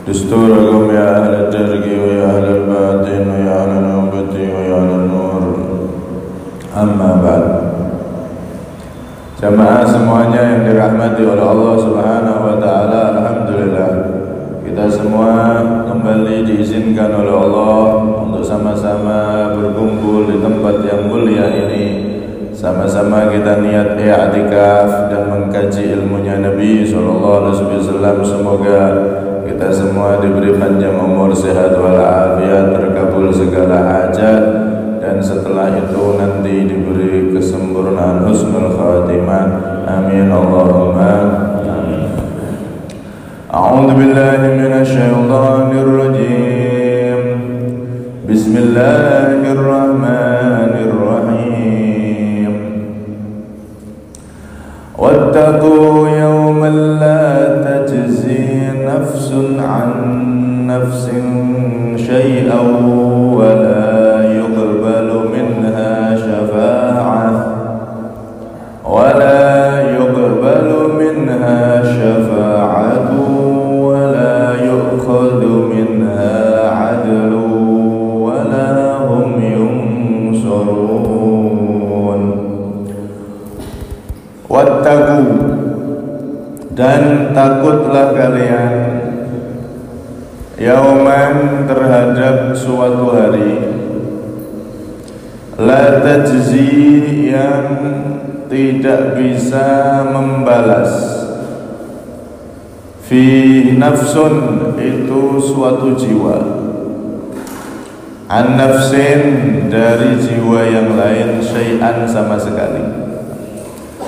دستوركم يا أهل الدرك ويا أهل الباطن ويا أهل النوبة ويا أهل النور. Amma ba'd. Jamaah semuanya yang dirahmati oleh Allah Subhanahu wa taala, alhamdulillah kita semua kembali diizinkan oleh Allah untuk sama-sama berkumpul di tempat yang mulia ini. Sama-sama kita niat i'tikaf dan mengkaji ilmunya Nabi sallallahu alaihi wasallam. Semoga kita semua diberi panjang umur, sehat walafiat, terkabul segala hajat, dan setelah itu nanti diberi kesempurnaan husnul khatimah. Amin Allahumma amin. A'udzu billahi minasy syaithanir rajim. Bismillahirrahmanirrahim. Wattaqu yawman la tajzi nafsun 'an nafsin syai'an wa la ولا يقبل منها شفاعة ولا يؤخذ منها عدل ولا هم ينصرون. Wattaqu, dan takutlah kalian, yauman, terhadap suatu hari, la tajzi, yang tidak bisa membalas, fi nafsun, itu suatu jiwa, an nafsin, dari jiwa yang lain, syai'an, sama sekali.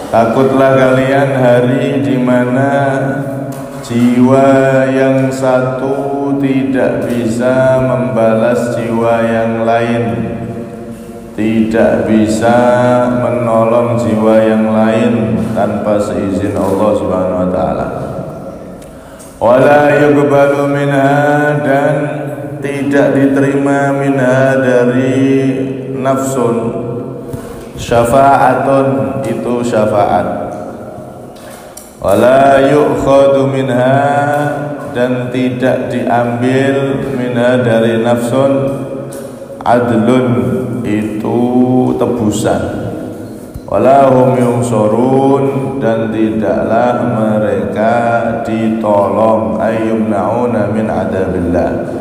Takutlah kalian hari di mana jiwa yang satu tidak bisa membalas jiwa yang lain, tidak bisa menolong jiwa yang lain tanpa seizin Allah Subhanahu wa taala. Wala yuqbalu minha, dan tidak diterima minha, dari nafsun, syafa'atun, itu syafaat. Wala yu'khadu minha, dan tidak diambil minha, dari nafsun, adlun, itu tebusan. Wala hum yunsurun, dan tidaklah mereka ditolong, ayyumna'una min adabillah,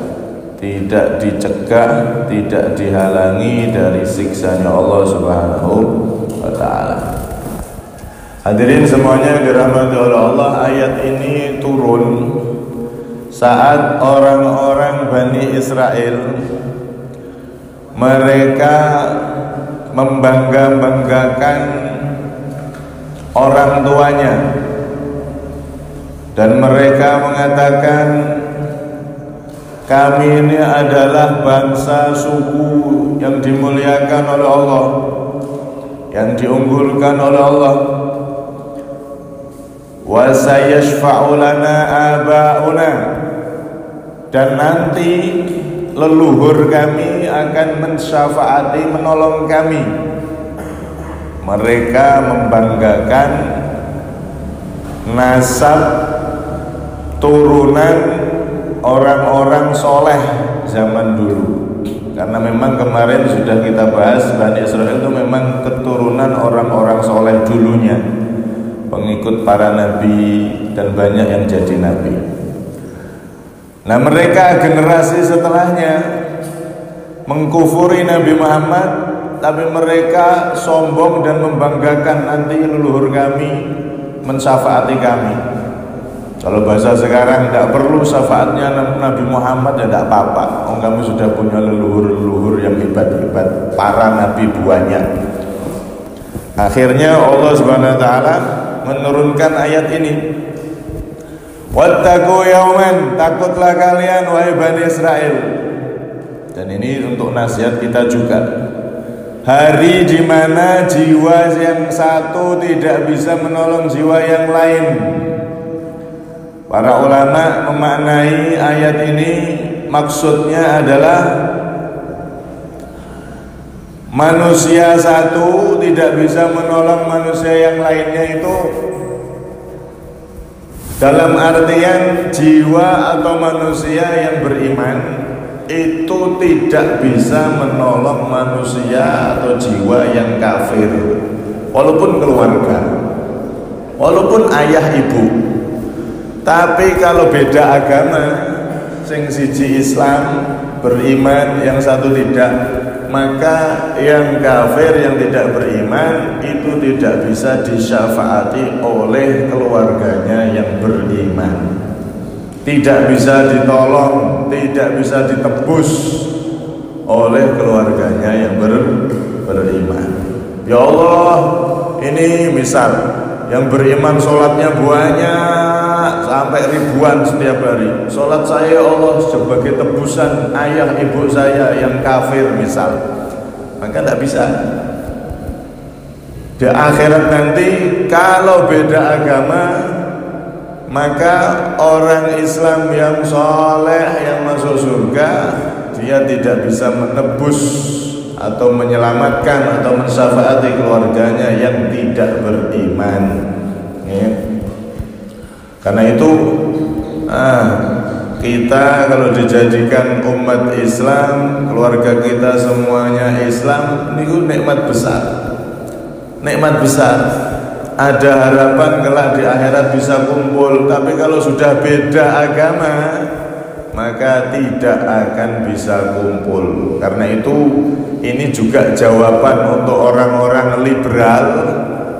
tidak dicegah, tidak dihalangi dari siksanya Allah Subhanahu wa ta'ala. Hadirin semuanya yang dirahmati oleh Allah, ayat ini turun saat orang-orang Bani Israel mereka membangga-banggakan orang tuanya, dan mereka mengatakan, kami ini adalah bangsa, suku yang dimuliakan oleh Allah, yang diunggulkan oleh Allah. Wa sayashfa'u lana aba'una, dan nanti leluhur kami akan mensyafaati, menolong kami. Mereka membanggakan nasab turunan orang-orang soleh zaman dulu, karena memang kemarin sudah kita bahas, Bani Israel itu memang keturunan orang-orang soleh dulunya, pengikut para nabi, dan banyak yang jadi nabi. Nah, mereka generasi setelahnya mengkufuri Nabi Muhammad, tapi mereka sombong dan membanggakan, nanti leluhur kami mensyafaati kami. Kalau bahasa sekarang, tidak perlu syafaatnya Nabi Muhammad, ya tidak apa-apa, oh, kamu sudah punya leluhur-leluhur yang hebat-hebat, para nabi banyak. Akhirnya Allah Subhanahu wa taala menurunkan ayat ini. Wattaqu yauman, takutlah kalian wahai Bani Israel. Dan ini untuk nasihat kita juga. Hari di mana jiwa yang satu tidak bisa menolong jiwa yang lain. Para ulama memaknai ayat ini, maksudnya adalah manusia satu tidak bisa menolong manusia yang lainnya itu Dalam artian jiwa atau manusia yang beriman itu tidak bisa menolong manusia atau jiwa yang kafir, walaupun keluarga, walaupun ayah ibu. Tapi kalau beda agama, sing siji Islam beriman, yang satu tidak, maka yang kafir yang tidak beriman itu tidak bisa disyafaati oleh keluarganya yang beriman, tidak bisa ditolong, tidak bisa ditebus oleh keluarganya yang beriman. Ya Allah, ini misal yang beriman sholatnya banyak sampai ribuan setiap hari. Sholat saya ya Allah sebagai tebusan ayah ibu saya yang kafir misal, maka tidak bisa. Di akhirat nanti kalau beda agama, maka orang Islam yang soleh yang masuk surga, dia tidak bisa menebus atau menyelamatkan atau mensyafaati keluarganya yang tidak beriman, ya. Karena itu kita kalau dijadikan umat Islam, keluarga kita semuanya Islam, ini nikmat besar, nikmat besar. Ada harapan kelak di akhirat bisa kumpul. Tapi kalau sudah beda agama, maka tidak akan bisa kumpul. Karena itu ini juga jawaban untuk orang-orang liberal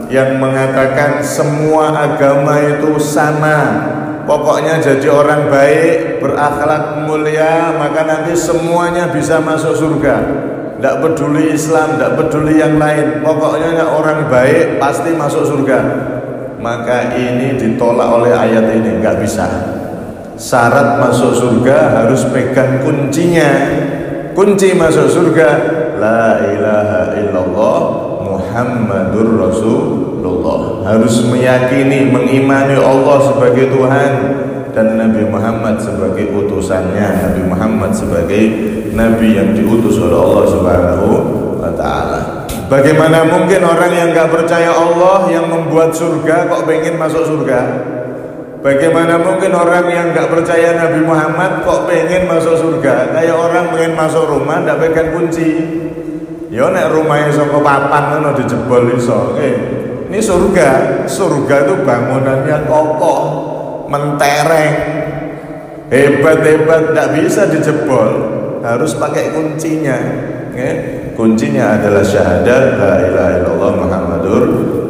yang mengatakan semua agama itu sama, pokoknya jadi orang baik, berakhlak mulia, maka nanti semuanya bisa masuk surga. Tidak peduli Islam, tidak peduli yang lain, pokoknya orang baik pasti masuk surga. Maka ini ditolak oleh ayat ini, nggak bisa. Syarat masuk surga harus pegang kuncinya. Kunci masuk surga la ilaha illallah Muhammadur Rasulullah. Harus meyakini, mengimani Allah sebagai Tuhan dan Nabi Muhammad sebagai utusannya, Nabi Muhammad sebagai Nabi yang diutus oleh Allah Subhanahu wa ta'ala. Bagaimana mungkin orang yang gak percaya Allah yang membuat surga kok pengen masuk surga? Bagaimana mungkin orang yang gak percaya Nabi Muhammad kok pengen masuk surga? Kayak orang pengen masuk rumah gak pegang kunci. Ya nek rumahnya saka papan ngono dijebol iso. Ini surga. Surga itu bangunannya kokoh, mentereng, hebat-hebat, tidak bisa dijebol, harus pakai kuncinya. Kuncinya adalah syahadat la ilaha illallah Muhammadur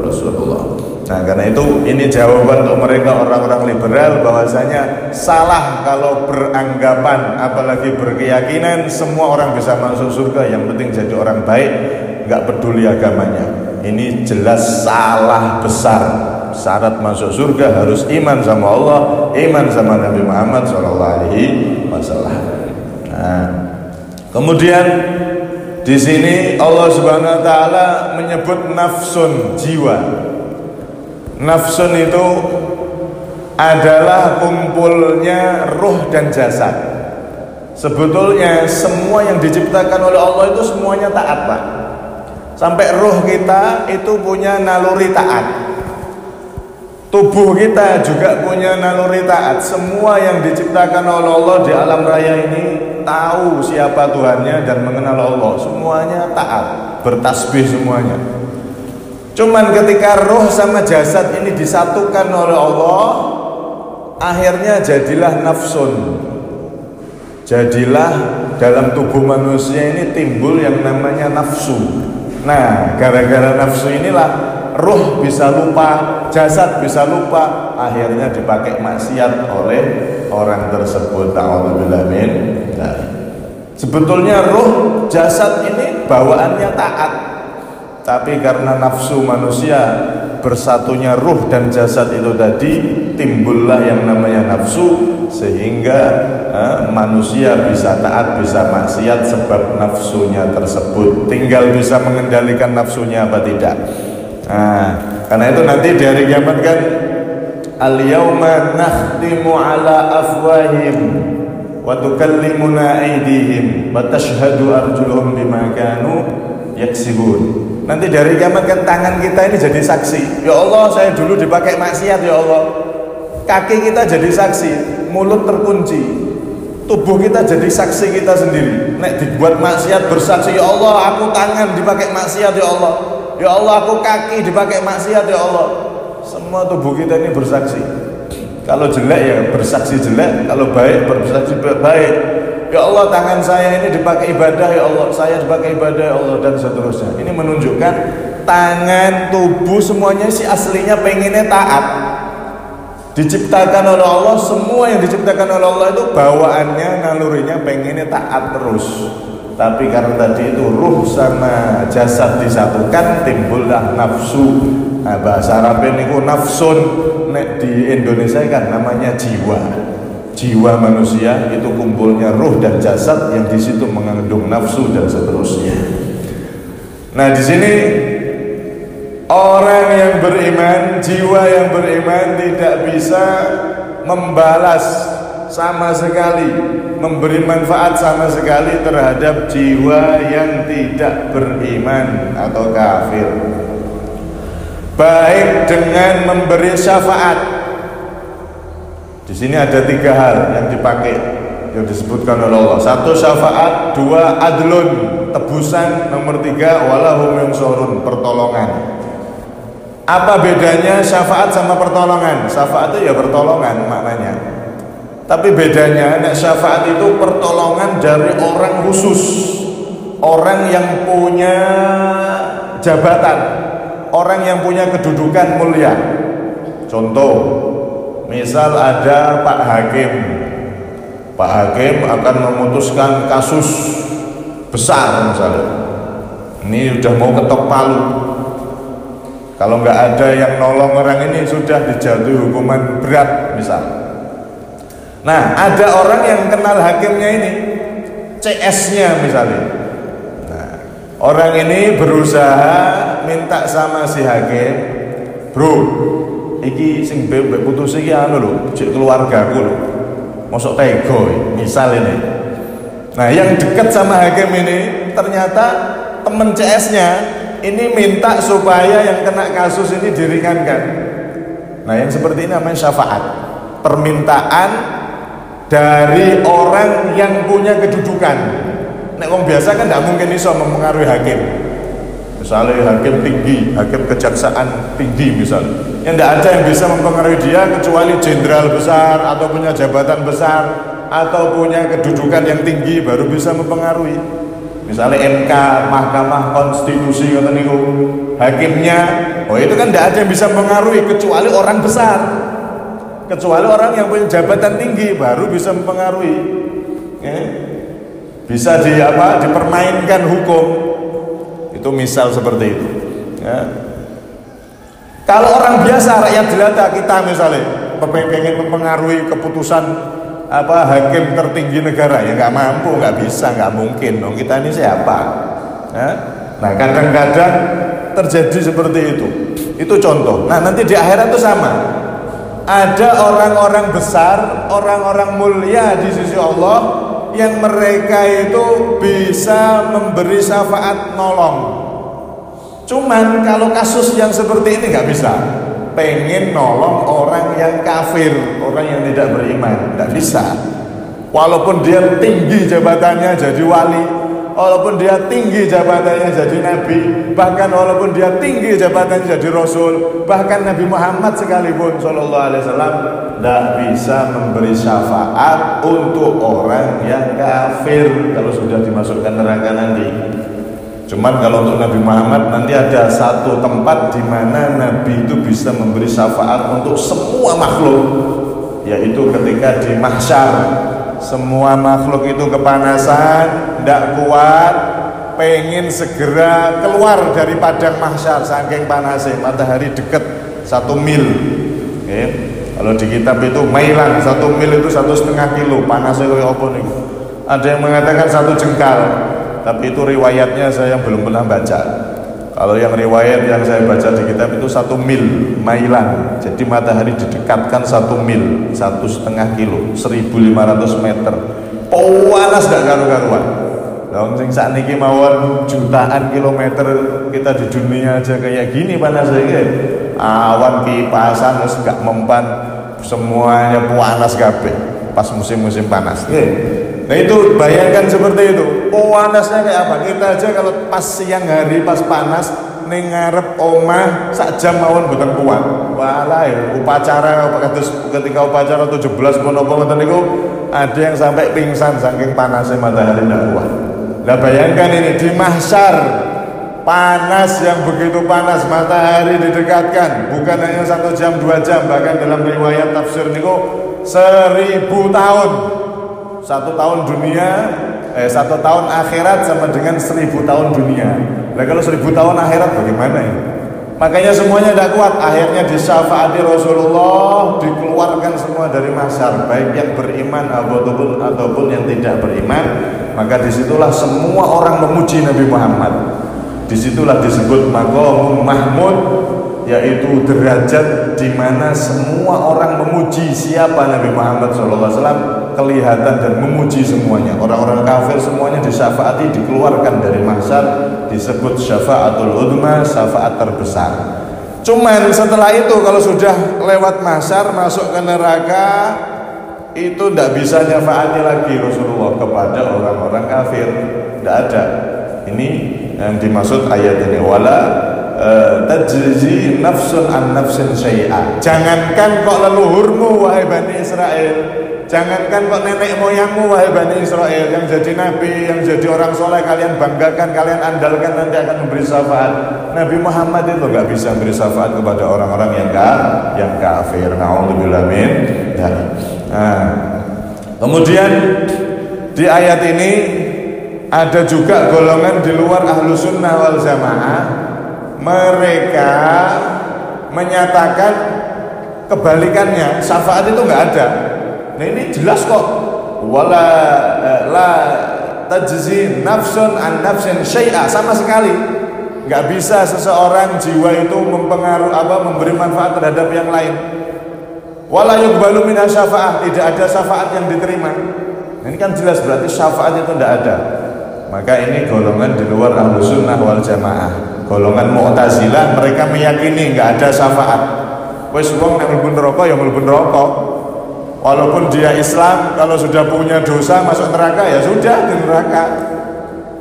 Rasulullah. Nah, karena itu ini jawaban untuk mereka orang-orang liberal bahwasanya salah kalau beranggapan apalagi berkeyakinan semua orang bisa masuk surga, yang penting jadi orang baik, nggak peduli agamanya. Ini jelas salah besar. Syarat masuk surga harus iman sama Allah, iman sama Nabi Muhammad SAW. Nah, kemudian di sini Allah Subhanahu Wa Taala menyebut nafsun, jiwa. Nafsun itu adalah kumpulnya ruh dan jasad. Sebetulnya semua yang diciptakan oleh Allah itu semuanya taat, Pak. Sampai ruh kita itu punya naluri taat. Tubuh kita juga punya naluri taat. Semua yang diciptakan oleh Allah di alam raya ini tahu siapa Tuhannya dan mengenal Allah. Semuanya taat, bertasbih semuanya. Cuman ketika roh sama jasad ini disatukan oleh Allah, akhirnya jadilah nafsun. Jadilah dalam tubuh manusia ini timbul yang namanya nafsu. Nah, gara-gara nafsu inilah roh bisa lupa, jasad bisa lupa, akhirnya dipakai maksiat oleh orang tersebut. Ta'awudzubillah min dzalik. Sebetulnya roh jasad ini bawaannya taat, tapi karena nafsu manusia bersatunya ruh dan jasad itu tadi, timbullah yang namanya nafsu, sehingga manusia bisa taat, bisa maksiat sebab nafsunya tersebut. Tinggal bisa mengendalikan nafsunya apa tidak. Nah, karena itu nanti di hari kiamat kan, al-yauma nakhtimu ala afwahim wa tukallimuna aydihim wa tashhadu arjuluhum bima kanu yaksibun. Nanti dari kiamat kan tangan kita ini jadi saksi. Ya Allah, saya dulu dipakai maksiat ya Allah. kaki kita jadi saksi, mulut terkunci, tubuh kita jadi saksi kita sendiri. Nek dibuat maksiat bersaksi, ya Allah aku tangan dipakai maksiat, ya Allah, ya Allah aku kaki dipakai maksiat, ya Allah. Semua tubuh kita ini bersaksi. Kalau jelek ya bersaksi jelek, kalau baik bersaksi baik. Ya Allah tangan saya ini dipakai ibadah, ya Allah saya dipakai ibadah, ya Allah, dan seterusnya. Ini menunjukkan tangan, tubuh semuanya sih aslinya pengennya taat. Diciptakan oleh Allah, semua yang diciptakan oleh Allah itu bawaannya, nalurinya pengennya taat terus. Tapi karena tadi itu ruh sama jasad disatukan, timbullah nafsu. Nah, bahasa Arabnya niku nafsun, nek di Indonesia kan namanya jiwa. Jiwa manusia itu kumpulnya ruh dan jasad yang di situ mengandung nafsu dan seterusnya. Nah, di sini orang yang beriman, jiwa yang beriman tidak bisa membalas sama sekali, memberi manfaat sama sekali terhadap jiwa yang tidak beriman atau kafir. Baik dengan memberi syafaat. Di sini ada 3 hal yang dipakai, yang disebutkan oleh Allah. 1 syafaat, 2 adlun, tebusan, nomor 3 walahum yunsurun, pertolongan. Apa bedanya syafaat sama pertolongan? Syafaat itu ya pertolongan maknanya. Tapi bedanya, syafaat itu pertolongan dari orang khusus, orang yang punya jabatan, orang yang punya kedudukan mulia. Contoh, misal ada Pak Hakim. Pak Hakim akan memutuskan kasus besar misalnya. Ini udah mau ketok palu. Kalau nggak ada yang nolong orang ini sudah dijatuhi hukuman berat misal. Nah, ada orang yang kenal hakimnya ini, CS-nya misalnya. Nah, orang ini berusaha minta sama si hakim, bro, iki sing bebek putus iki anu lho, cek keluargaku lho. Mosok tego misal ini. Nah, yang dekat sama hakim ini ternyata temen CS-nya ini minta supaya yang kena kasus ini diringankan. Nah, yang seperti ini namanya syafaat. Permintaan dari orang yang punya kedudukan. Nek wong biasa kan tidak mungkin bisa mempengaruhi hakim. Misalnya hakim tinggi, hakim kejaksaan tinggi misalnya. Yang tidak ada yang bisa mempengaruhi dia kecuali jenderal besar atau punya jabatan besar atau punya kedudukan yang tinggi baru bisa mempengaruhi. Misalnya MK, Mahkamah Konstitusi kata niku, hakimnya, oh itu kan tidak ada yang bisa mempengaruhi kecuali orang besar, kecuali orang yang punya jabatan tinggi baru bisa mempengaruhi. Bisa dipermainkan hukum. Itu misal seperti itu. Ya. Kalau orang biasa, rakyat jelata kita misalnya pengen mempengaruhi keputusan hakim tertinggi negara, ya nggak mampu, nggak bisa, nggak mungkin dong. Kita ini siapa? Ya? Nah, kadang-kadang terjadi seperti itu. Itu contoh. Nah, nanti di akhirat itu sama. Ada orang-orang besar, orang-orang mulia di sisi Allah yang mereka itu bisa memberi syafaat nolong. Cuman kalau kasus yang seperti ini nggak bisa. Pengen nolong orang yang kafir, orang yang tidak beriman, tidak bisa. Walaupun dia tinggi jabatannya jadi wali, walaupun dia tinggi jabatannya jadi nabi, bahkan walaupun dia tinggi jabatannya jadi rasul, bahkan Nabi Muhammad sekalipun sallallahu alaihi wasallam tidak bisa memberi syafaat untuk orang yang kafir kalau sudah dimasukkan neraka nanti. Cuman kalau untuk Nabi Muhammad nanti ada satu tempat di mana Nabi itu bisa memberi syafaat untuk semua makhluk, yaitu ketika di mahsyar. Semua makhluk itu kepanasan, tidak kuat, pengen segera keluar dari padang mahsyar saking panasnya. Matahari dekat 1 mil. Kalau di kitab itu mailan, 1 mil itu 1,5 kilo. Panasnya kayak apa nih? Ada yang mengatakan 1 jengkal. Tapi itu riwayatnya saya belum pernah baca. Kalau yang riwayat yang saya baca di kitab itu 1 mil, mailan. Jadi matahari didekatkan 1 mil, 1,5 kilo, 1.500 meter. Panas gak karu-karuan. Dong sing sakniki mawon jutaan kilometer kita di dunia aja kayak gini panasnya. Awan kipasan terus gak mempan. semuanya panas kabeh pas musim-musim panas. Nah itu bayangkan seperti itu. Panasnya kayak apa? Kita aja kalau pas siang hari pas panas ning ngarep omah sak jam mawon mboten kuat. Walah upacara ketika upacara 17 menapa ngoten niku ada yang sampai pingsan saking panasnya matahari ndak kuat. Lah bayangkan ini di mahsyar panas yang begitu panas, matahari didekatkan bukan hanya 1 jam 2 jam, bahkan dalam riwayat tafsir niku 1000 tahun. 1 tahun dunia 1 tahun akhirat sama dengan 1000 tahun dunia. Nah kalau 1000 tahun akhirat bagaimana ini? Makanya semuanya tidak kuat. Akhirnya disyafaati Rasulullah, dikeluarkan semua dari mahsyar, baik yang beriman ataupun yang tidak beriman. Maka disitulah semua orang memuji Nabi Muhammad. Disitulah disebut maqamul mahmud, yaitu derajat di mana semua orang memuji siapa Nabi Muhammad SAW, kelihatan dan memuji semuanya. Orang-orang kafir semuanya disyafaati, dikeluarkan dari mahsyar, disebut syafaatul udma, syafaat terbesar. Cuman setelah itu kalau sudah lewat mahsyar masuk ke neraka, itu tidak bisa nyafaati lagi Rasulullah kepada orang-orang kafir. Tidak ada. Ini yang dimaksud ayat ini, wala tajzi nafsun an nafsin syai'a. Jangankan kok leluhurmu wahai Bani Israel, jangankan kok nenek moyangmu wahai Bani Israel yang jadi nabi, yang jadi orang soleh, kalian banggakan, kalian andalkan nanti akan memberi syafaat. Nabi Muhammad itu nggak bisa memberi syafaat kepada orang-orang yang kafir. Na'udzubillah min dzalik. Nah, kemudian di ayat ini ada juga golongan di luar ahlu sunnah wal jamaah. Mereka menyatakan kebalikannya, syafaat itu nggak ada. Nah ini jelas kok, wala la tajzi nafsun an nafsin syai'a, sama sekali nggak bisa seseorang jiwa itu memberi manfaat terhadap yang lain. Wala yuqbalu minha syafa'ah, tidak ada syafaat yang diterima. Ini kan jelas berarti syafaat itu tidak ada. Maka ini golongan di luar ahlu sunnah wal jamaah. Golongan Mu'tazilah, mereka meyakini nggak ada syafaat. Wes wong nek mlebu neraka ya mlebu neraka. Walaupun dia Islam, kalau sudah punya dosa masuk neraka ya sudah di neraka.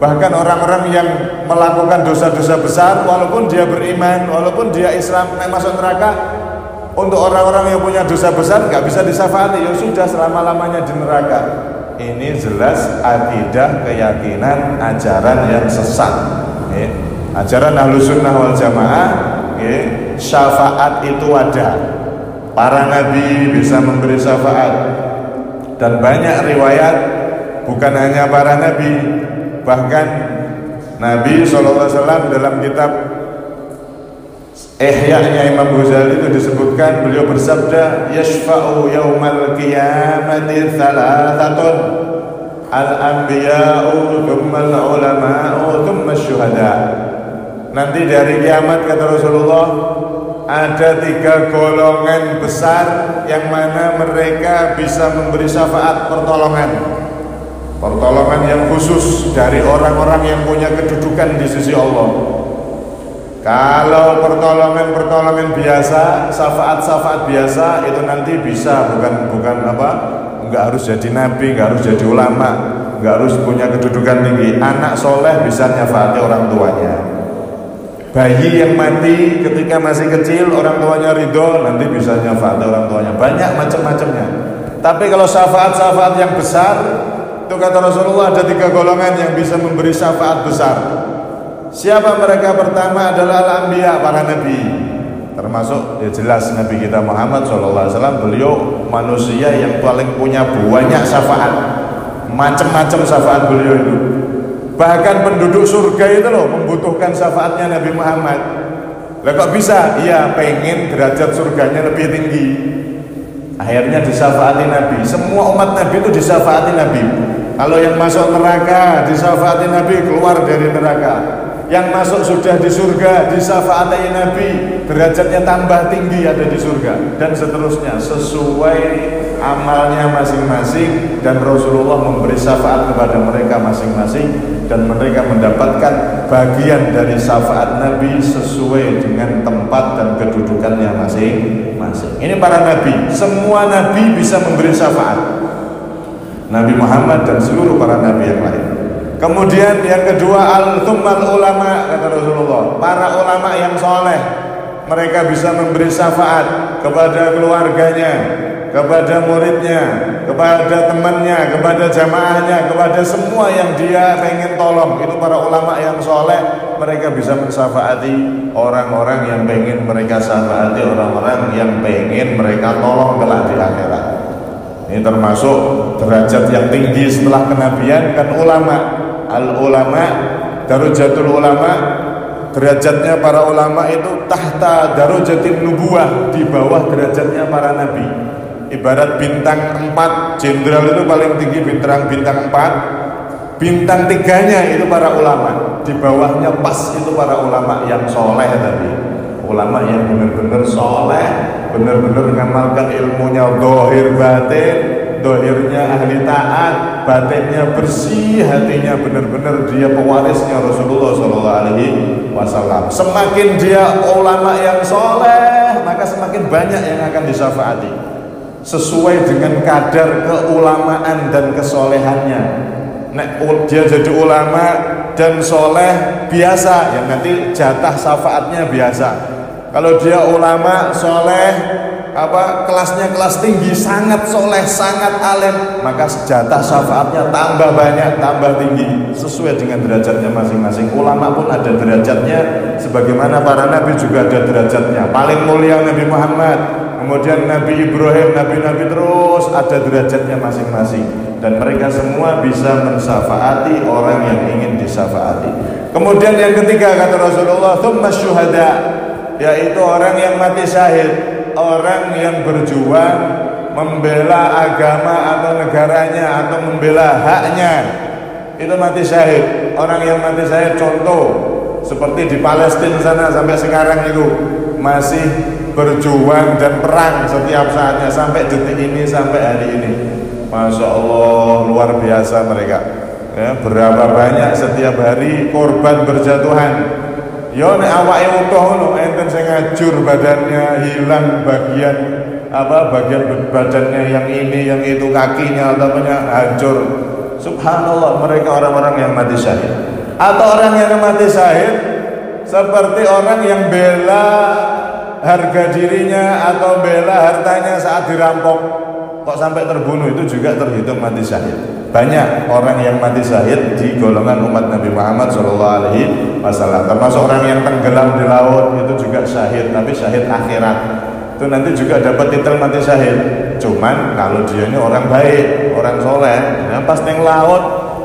Bahkan orang-orang yang melakukan dosa-dosa besar, walaupun dia beriman, walaupun dia Islam, nek masuk neraka, untuk orang-orang yang punya dosa besar nggak bisa disyafaati, ya sudah selama-lamanya di neraka. Ini jelas akidah, keyakinan, ajaran yang sesat. Ajaran ahlu sunnah wal jamaah, syafaat itu ada. Para nabi bisa memberi syafaat, dan banyak riwayat bukan hanya para nabi, bahkan Nabi SAW dalam kitab Ihya-nya Imam Ghazali itu disebutkan, beliau bersabda, yashfa'u yaumal qiyamati thalathatun, al-anbiya'u thumma al-ulama'u thumma syuhada. Nanti dari kiamat kata Rasulullah ada 3 golongan besar yang mana mereka bisa memberi syafaat, pertolongan yang khusus dari orang-orang yang punya kedudukan di sisi Allah. Kalau pertolongan biasa, syafaat biasa itu nanti bisa enggak harus jadi nabi, enggak harus jadi ulama, enggak harus punya kedudukan tinggi. Anak soleh bisa nyafaati orang tuanya. Bayi yang mati ketika masih kecil, orang tuanya ridho, nanti bisa nyafaati orang tuanya. Banyak macam-macamnya. Tapi kalau syafaat yang besar, itu kata Rasulullah ada 3 golongan yang bisa memberi syafaat besar. Siapa mereka? Pertama adalah al-anbiya, para nabi. Termasuk ya jelas Nabi kita Muhammad SAW, beliau manusia yang paling punya banyak syafaat. Macam-macam syafaat beliau itu. Bahkan penduduk surga itu loh membutuhkan syafaatnya Nabi Muhammad. Lah kok bisa? Iya, pengen derajat surganya lebih tinggi. Akhirnya disyafaati Nabi. Semua umat Nabi itu disyafaati Nabi. Kalau yang masuk neraka disyafaati Nabi, keluar dari neraka. Yang masuk sudah di surga, disyafaati Nabi, derajatnya tambah tinggi ada di surga, dan seterusnya sesuai amalnya masing-masing, dan Rasulullah memberi syafaat kepada mereka masing-masing, dan mereka mendapatkan bagian dari syafaat Nabi sesuai dengan tempat dan kedudukannya masing-masing. Ini para nabi, semua nabi bisa memberi syafaat, Nabi Muhammad dan seluruh para nabi yang lain. Kemudian yang kedua, al-thummal ulama, kata Rasulullah, para ulama yang soleh, mereka bisa memberi syafaat kepada keluarganya, kepada muridnya, kepada temannya, kepada jamaahnya, kepada semua yang dia pengen tolong. Itu para ulama yang soleh, mereka bisa mensyafaati orang-orang yang pengen mereka syafaati, orang-orang yang pengen mereka tolong kelak di akhirat. Ini termasuk derajat yang tinggi setelah kenabian, kan ulama. Al-ulama, darajatul ulama, derajatnya para ulama itu tahta darajatin nubuwah, di bawah derajatnya para nabi. Ibarat bintang 4, jenderal itu paling tinggi bintang 4, bintang 3-nya itu para ulama, di bawahnya pas itu para ulama yang soleh tadi. Ulama yang benar-benar soleh, benar-benar mengamalkan ilmunya dohir batin, dohirnya ahli taat, batinnya bersih, hatinya benar-benar dia pewarisnya Rasulullah SAW. Semakin dia ulama yang soleh, maka semakin banyak yang akan disyafaati sesuai dengan kadar keulamaan dan kesolehannya. Nek dia jadi ulama dan soleh biasa, ya nanti jatah syafaatnya biasa. Kalau dia ulama soleh, kelasnya kelas tinggi, sangat soleh, sangat alim, maka jatah syafaatnya tambah banyak, tambah tinggi, sesuai dengan derajatnya masing-masing. Ulama pun ada derajatnya, sebagaimana para nabi juga ada derajatnya. Paling mulia Nabi Muhammad, kemudian Nabi Ibrahim, nabi-nabi terus ada derajatnya masing-masing, dan mereka semua bisa mensyafaati orang yang ingin disyafaati. Kemudian yang ketiga, kata Rasulullah, tsumma syuhada, yaitu orang yang mati syahid, orang yang berjuang membela agama atau negaranya atau membela haknya, itu mati syahid. Orang yang mati syahid, contoh seperti di Palestina sana sampai sekarang itu masih berjuang dan perang setiap saatnya sampai detik ini, sampai hari ini. Masya Allah, luar biasa mereka, ya, berapa banyak setiap hari korban berjatuhan. Yo nek awake utuh ngono, enten sing ngajur badannya, hilang bagian bagian badannya yang ini, yang itu, kakinya ataupun hancur. Subhanallah, mereka orang-orang yang mati syahid. Atau orang yang mati syahid seperti orang yang bela harga dirinya atau bela hartanya saat dirampok, kok sampai terbunuh, itu juga terhitung mati syahid. Banyak orang yang mati syahid di golongan umat Nabi Muhammad SAW. Termasuk orang yang tenggelam di laut, itu juga syahid, tapi syahid akhirat. Itu nanti juga dapat titel mati syahid. Cuman kalau dia ini orang baik, orang soleh, nah pas neng laut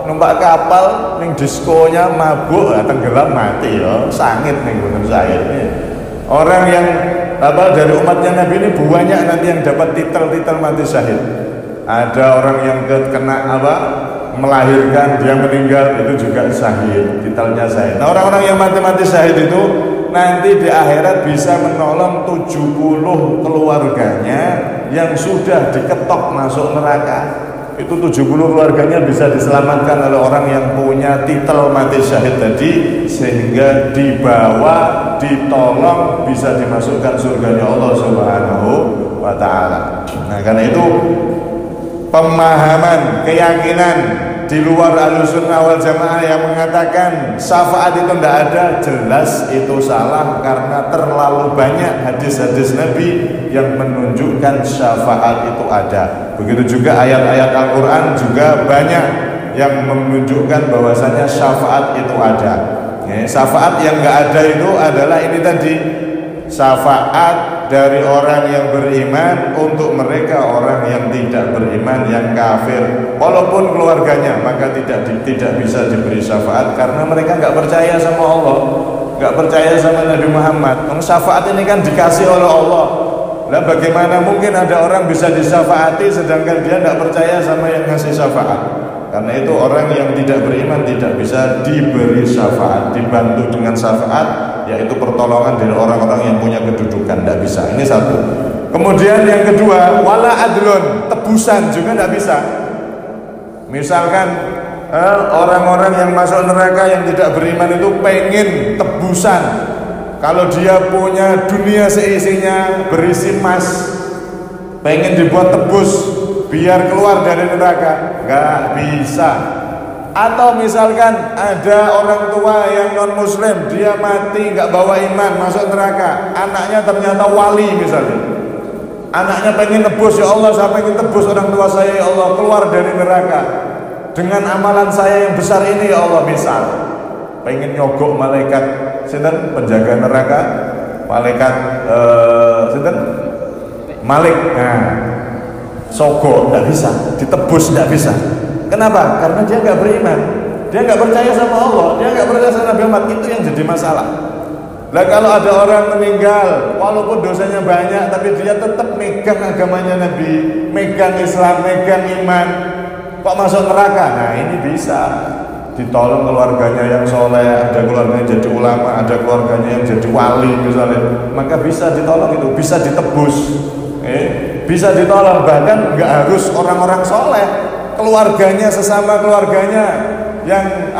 numpak kapal, neng diskonya mabuk, tenggelam mati, ya sangit neng bener syahid. Orang yang dari umatnya Nabi ini banyak nanti yang dapat titel mati syahid. Ada orang yang kena melahirkan, dia meninggal, itu juga syahid, titelnya syahid. Nah, orang-orang yang mati syahid itu nanti di akhirat bisa menolong 70 keluarganya yang sudah diketok masuk neraka. Itu 70 keluarganya bisa diselamatkan oleh orang yang punya titel mati syahid tadi, sehingga dibawa, ditolong, bisa dimasukkan surganya Allah Subhanahu wa ta'ala. Nah, karena itu pemahaman, keyakinan di luar Ahlussunnah wal Jamaah yang mengatakan syafaat itu tidak ada, jelas itu salah, karena terlalu banyak hadis-hadis Nabi yang menunjukkan syafaat itu ada. Begitu juga ayat-ayat Al-Quran juga banyak yang menunjukkan bahwasanya syafaat itu ada. Syafaat yang nggak ada itu adalah ini tadi, syafaat dari orang yang beriman untuk mereka orang yang tidak beriman, yang kafir, walaupun keluarganya, maka tidak bisa diberi syafaat karena mereka nggak percaya sama Allah, nggak percaya sama Nabi Muhammad. Syafaat ini kan dikasih oleh Allah. Lah bagaimana mungkin ada orang bisa disyafaati sedangkan dia nggak percaya sama yang ngasih syafaat? Karena itu orang yang tidak beriman tidak bisa diberi syafaat, dibantu dengan syafaat, yaitu pertolongan dari orang-orang yang punya kedudukan, tidak bisa. Ini satu. Kemudian yang kedua, wala adlun, tebusan juga tidak bisa. Misalkan orang-orang yang masuk neraka yang tidak beriman itu pengen tebusan. Kalau dia punya dunia seisinya berisi emas, pengen dibuat tebus biar keluar dari neraka, nggak bisa. Atau misalkan ada orang tua yang non muslim, dia mati nggak bawa iman, masuk neraka, anaknya ternyata wali misalnya, anaknya pengen tebus, ya Allah saya pengen tebus orang tua saya, ya Allah keluar dari neraka dengan amalan saya yang besar ini, ya Allah. Misal pengen nyogok malaikat sinten penjaga neraka, malaikat sinten Malik, nah sogok tidak bisa, ditebus tidak bisa. Kenapa? Karena dia nggak beriman, dia nggak percaya sama Allah, dia nggak percaya sama Nabi Muhammad. Itu yang jadi masalah. Lah kalau ada orang meninggal walaupun dosanya banyak, tapi dia tetap megang agamanya Nabi, megang Islam, megang iman, kok masuk neraka? Nah ini bisa ditolong keluarganya yang soleh, ada keluarganya jadi ulama, ada keluarganya yang jadi wali misalnya, maka bisa ditolong, itu bisa ditebus, bisa ditolong. Bahkan nggak harus orang-orang soleh, keluarganya, sesama keluarganya yang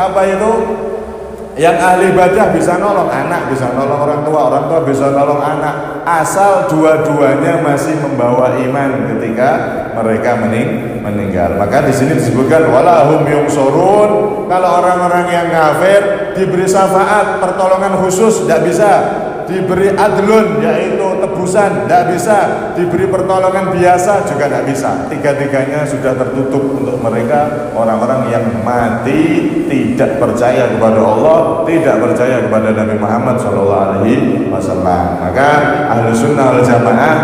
yang ahli ibadah bisa nolong, anak bisa nolong orang tua bisa nolong anak, asal dua-duanya masih membawa iman ketika mereka meninggal. Maka di sini disebutkan walahum yungsurun. Kalau orang-orang yang kafir diberi syafaat, pertolongan khusus, tidak bisa. Diberi adlun, yaitu tebusan, tidak bisa. Diberi pertolongan biasa juga tidak bisa. Tiga-tiganya sudah tertutup untuk mereka orang-orang yang mati tidak percaya kepada Allah, tidak percaya kepada Nabi Muhammad SAW. Maka Ahlus Sunnah wal Jamaah,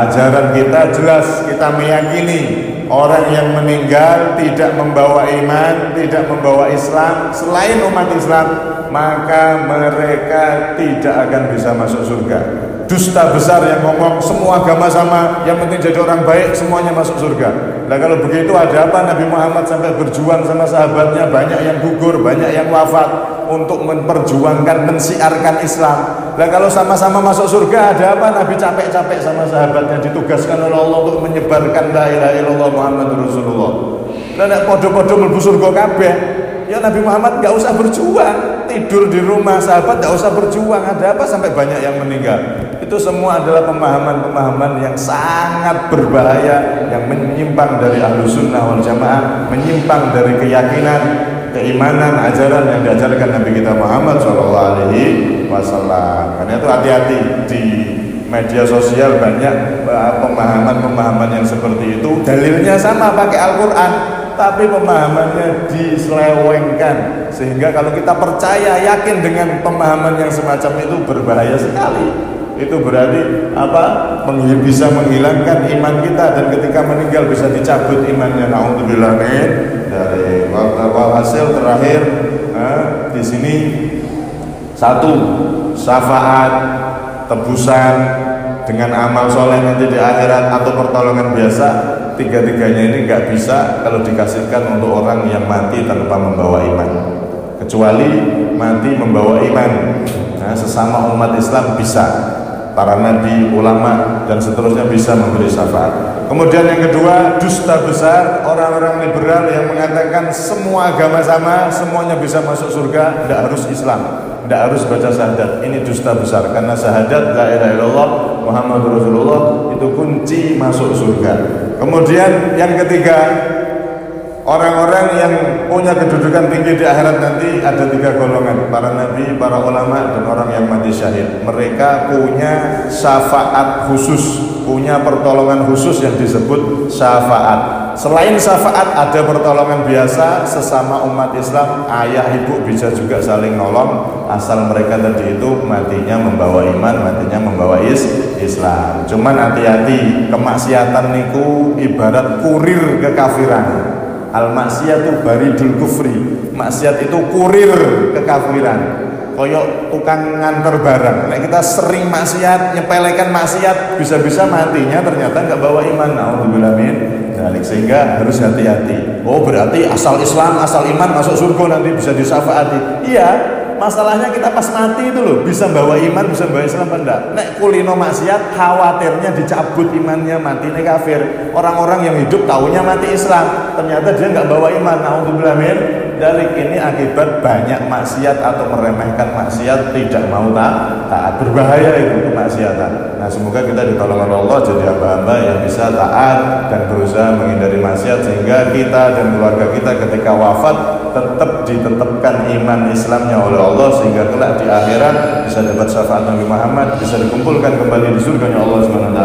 ajaran kita jelas, kita meyakini orang yang meninggal tidak membawa iman, tidak membawa Islam selain umat Islam, maka mereka tidak akan bisa masuk surga. Dusta besar yang ngomong semua agama sama, yang penting jadi orang baik, semuanya masuk surga. Nah kalau begitu ada apa Nabi Muhammad sampai berjuang sama sahabatnya, banyak yang gugur, banyak yang wafat untuk memperjuangkan, mensiarkan Islam. Nah kalau sama-sama masuk surga, ada apa Nabi capek-capek sama sahabatnya, ditugaskan oleh Allah untuk menyebarkan la ilaha illallah Muhammadur Rasulullah. Nah nek podo-podo mlebu surga kabeh, ya Nabi Muhammad gak usah berjuang, tidur di rumah, sahabat gak usah berjuang. Ada apa sampai banyak yang meninggal? Itu semua adalah pemahaman-pemahaman yang sangat berbahaya, yang menyimpang dari Ahlus Sunnah wal Jamaah, menyimpang dari keyakinan, keimanan, ajaran yang diajarkan Nabi kita Muhammad SAW. Karena itu hati-hati, di media sosial banyak pemahaman-pemahaman yang seperti itu. Dalilnya sama, pakai Al-Quran, tapi pemahamannya diselewengkan, sehingga kalau kita percaya, yakin dengan pemahaman yang semacam itu, berbahaya sekali. Itu berarti bisa menghilangkan iman kita, dan ketika meninggal bisa dicabut imannya. Nauzubillah min dari hasil terakhir di sini, satu, syafaat, tebusan dengan amal soleh nanti di akhirat, atau pertolongan biasa. Tiga-tiganya ini nggak bisa kalau dikasihkan untuk orang yang mati tanpa membawa iman, kecuali mati membawa iman. Nah, sesama umat Islam bisa, para nabi, ulama, dan seterusnya bisa memberi syafaat. Kemudian yang kedua, dusta besar, orang-orang liberal yang mengatakan semua agama sama, semuanya bisa masuk surga, tidak harus Islam, tidak harus baca syahadat. Ini dusta besar, karena syahadat la ilaha illallah Muhammadur Rasulullah itu kunci masuk surga. Kemudian yang ketiga, orang-orang yang punya kedudukan tinggi di akhirat nanti ada tiga golongan: para nabi, para ulama, dan orang yang mati syahid. Mereka punya syafaat khusus, punya pertolongan khusus yang disebut syafaat. Selain syafaat ada pertolongan biasa, sesama umat Islam, ayah ibu bisa juga saling nolong, asal mereka tadi itu matinya membawa iman, matinya membawa Islam. Cuman hati-hati, kemaksiatan niku ibarat kurir kekafiran. Al-maksiyatu baridul kufri. Maksiat itu kurir kekafiran. koyok tukang nganter barang. Nek kita sering maksiat, nyepelekan maksiat, bisa-bisa matinya ternyata nggak bawa iman. Naudzubillah min dzalik. Sehingga harus hati-hati. Oh, berarti asal Islam, asal iman masuk surga nanti bisa disyafaati. Iya, masalahnya kita pas mati itu loh, bisa bawa iman, bisa bawa Islam apa enggak. Nek kulino maksiat, khawatirnya dicabut imannya, mati nek kafir. Orang-orang yang hidup taunya mati Islam, ternyata dia nggak bawa iman. Naudzubillah min dzalik. Ini akibat banyak maksiat atau meremehkan maksiat, tidak mau taat. Berbahaya itu kemaksiatan. Nah, semoga kita ditolong oleh Allah jadi hamba-hamba yang bisa taat dan berusaha menghindari maksiat, sehingga kita dan keluarga kita ketika wafat tetap ditetapkan iman Islamnya oleh Allah, sehingga kelak di akhirat bisa dapat syafaat Nabi Muhammad, bisa dikumpulkan kembali di surganya Allah SWT.